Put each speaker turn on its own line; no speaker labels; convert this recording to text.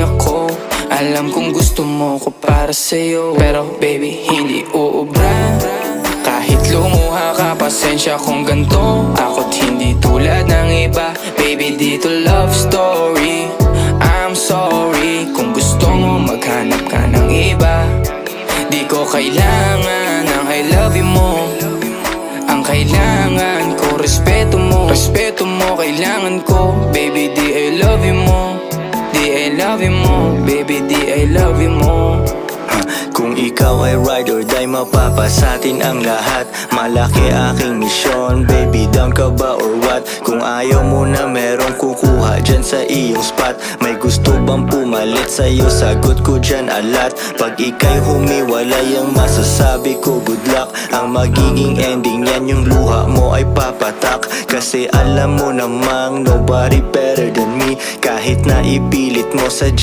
ako. Alam kong gusto mo ko para sa'yo, pero baby hindi uubra. Kahit lumuha ka, pasensya kung ganto. Ako't hindi tulad ng iba. Baby, dito love story. I'm sorry kung gusto mo maghanap ka ng iba. Di ko kailangan ng I love you mo. Ang kailangan ko, respeto mo. Respeto mo, kailangan ko. Baby, di I love you mo. Di I love you mo. Baby, di I love you mo.
Kung ikaw ay ride or die, mapapasatin ang lahat. Malaki aking misyon, baby, down ka ba or what? Kung ayaw mo na merong kukuha dyan sa iyong spot. May gusto bang pumalit sa'yo? Sagot ko dyan alat. Pag ika'y humiwalay, ang masasabi ko good luck. Ang magiging ending yan, yung luha mo ay papatak. Kasi alam mo namang nobody better than me. Kahit na ipilit mo sa